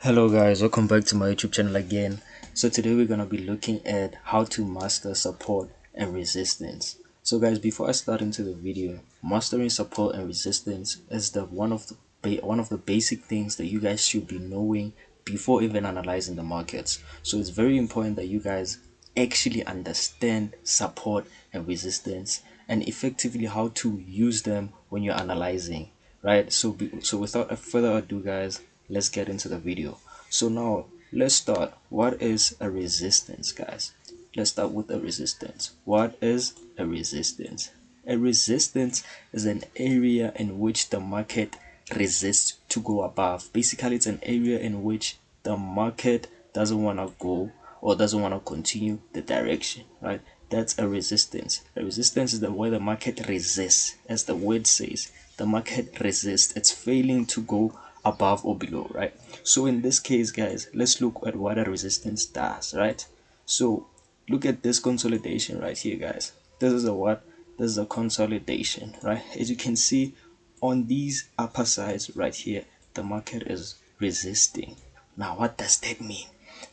Hello guys, welcome back to my YouTube channel again. So today we're gonna be looking at how to master support and resistance. So guys, before I start into the video, mastering support and resistance is one of the basic things that you guys should be knowing before even analyzing the markets. So it's very important that you guys actually understand support and resistance and effectively how to use them when you're analyzing, right? So without further ado guys, let's get into the video. So now let's start. What is a resistance, guys? Let's start with a resistance. What is a resistance? A resistance is an area in which the market resists to go above. Basically, it's an area in which the market doesn't want to go or doesn't want to continue the direction, right? That's a resistance. A resistance is the way the market resists, as the word says. The market resists. It's failing to go above or below, right? So in this case, guys, let's look at what a resistance does, right? So look at this consolidation right here, guys. This is a what? This is a consolidation, right? As you can see on these upper sides right here, the market is resisting. Now what does that mean?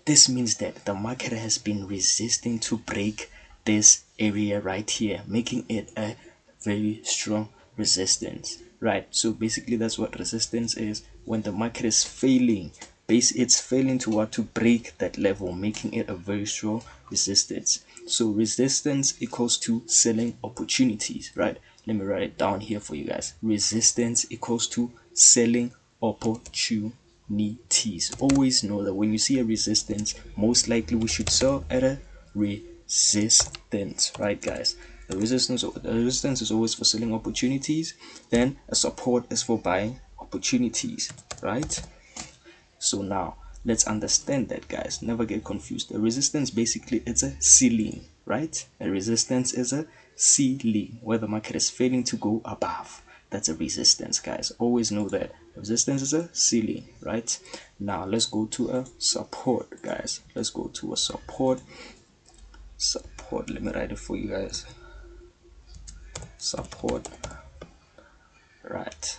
This means that the market has been resisting to break this area right here, making it a very strong resistance, right? So basically that's what resistance is. When the market is failing, it's failing to what? To break that level, making it a very strong resistance. So resistance equals to selling opportunities, right? Let me write it down here for you guys. Resistance equals to selling opportunities. Always know that when you see a resistance, most likely we should sell at a resistance, right guys? The resistance is always for selling opportunities, then a support is for buying opportunities, right? So now let's understand that, guys. Never get confused. A resistance basically it's a ceiling, right? A resistance is a ceiling where the market is failing to go above. That's a resistance, guys. Always know that resistance is a ceiling, right? Now let's go to a support, guys. Let's go to a support. Let me write it for you guys. Support, right?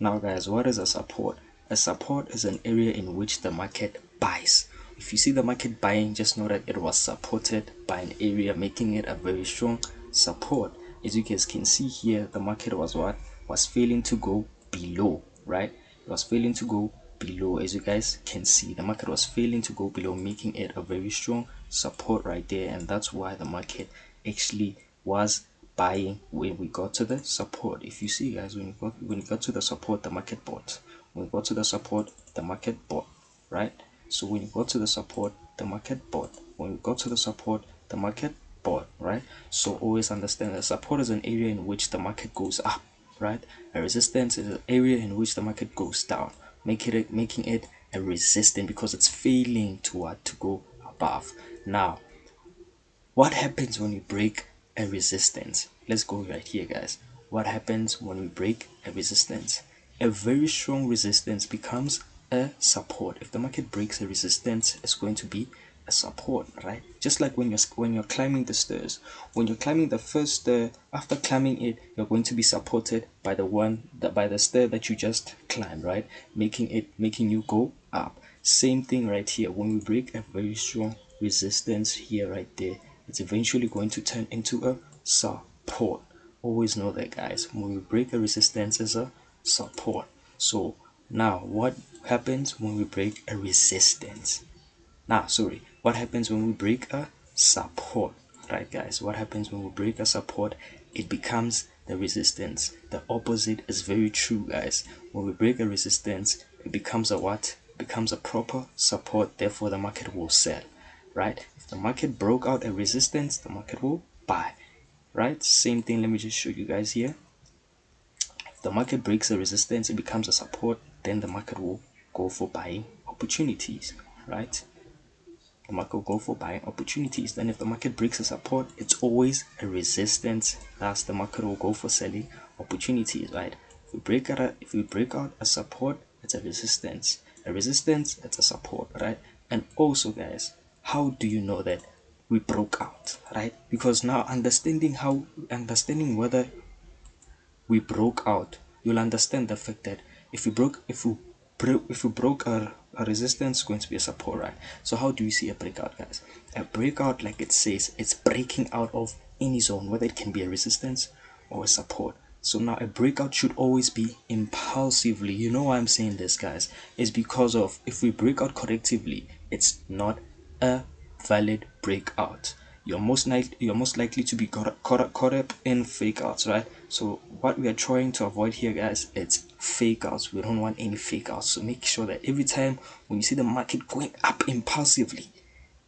Now guys, what is a support? A support is an area in which the market buys. If you see the market buying, just know that it was supported by an area, making it a very strong support. As you guys can see here, the market was what? Was failing to go below, right? It was failing to go below. As you guys can see, the market was failing to go below, making it a very strong support right there. And that's why the market actually was buying when we got to the support. If you see, guys, when you got to the support, the market bought. When we got to the support, the market bought, right? So when you got to the support, the market bought. When we got to the support, the market bought, right? So always understand that support is an area in which the market goes up, right? A resistance is an area in which the market goes down, making it a resistance because it's failing to what? To go above. Now what happens when we break a resistance? Let's go right here, guys. What happens when we break a resistance? A very strong resistance becomes a support. If the market breaks a resistance, it's going to be a support, right? Just like when you're climbing the stairs. When you're climbing the first stair, after climbing it, you're going to be supported by the stair that you just climbed, right? Making you go up. Same thing right here. When we break a very strong resistance here right there, it's eventually going to turn into a support. Always know that, guys. When we break a resistance as a support. So now what happens when we break a resistance? What happens when we break a support? Right, guys, what happens when we break a support? It becomes the resistance. The opposite is very true, guys. When we break a resistance, it becomes a what? It becomes a proper support. Therefore the market will sell, right? If the market broke out a resistance, the market will buy, right? Same thing. Let me just show you guys here. If the market breaks a resistance, it becomes a support, then the market will go for buying opportunities, right? The market will go for buying opportunities. Then if the market breaks a support, it's always a resistance, thus the market will go for selling opportunities, right? If we break out a support, it's a resistance. A resistance, it's a support, right? And also, guys, how do you know that we broke out, right? Because now understanding whether we broke out, you'll understand the fact that if we if we broke a resistance, it's going to be a support, right? So how do you see a breakout, guys? A breakout, like it says, it's breaking out of any zone, whether it can be a resistance or a support. So now a breakout should always be impulsively. You know why I'm saying this, guys? Is because of, if we break out correctively, it's not a valid breakout. You're most likely to be caught up in fake outs, right? So what we are trying to avoid here, guys, it's fake outs. We don't want any fake outs. So make sure that every time when you see the market going up impulsively,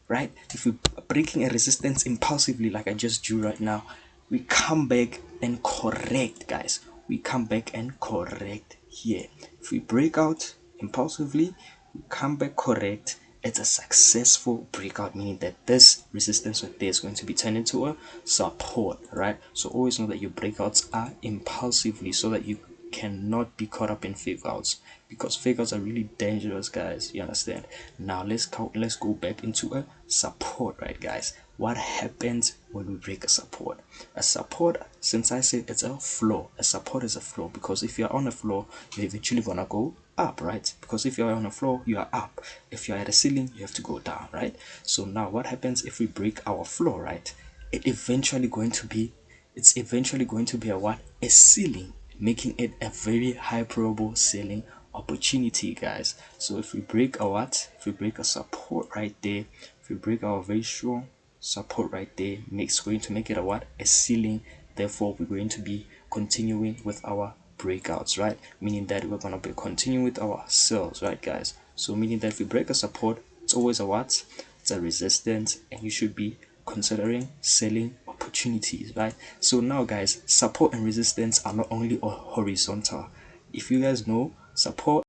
right, if we're breaking a resistance impulsively like I just drew right now, we come back and correct, guys. We come back and correct here. If we break out impulsively, we come back correct, it's a successful breakout, meaning that this resistance right there is going to be turned into a support, right? So always know that your breakouts are impulsively so that you cannot be caught up in fake outs, because fake outs are really dangerous, guys. You understand? Now let's go back into a support, right, guys? What happens when we break a support? A support, since I said it's a floor, a support is a floor, because if you're on a floor, you're eventually gonna go up, right? Because if you're on a floor, you are up. If you're at a ceiling, you have to go down, right? So now what happens if we break our floor, right? It's eventually going to be a what? A ceiling, making it a very high probable selling opportunity, guys. So if we break a what? If we break a support right there, if we break our very strong support right there, makes going to make it a what? A ceiling. Therefore, we're going to be continuing with our breakouts, right? Meaning that we're gonna be continuing with our sales, right, guys? So meaning that if we break a support, it's always a what? It's a resistance, and you should be considering selling opportunities, right? So now, guys, support and resistance are not only horizontal. If you guys know, support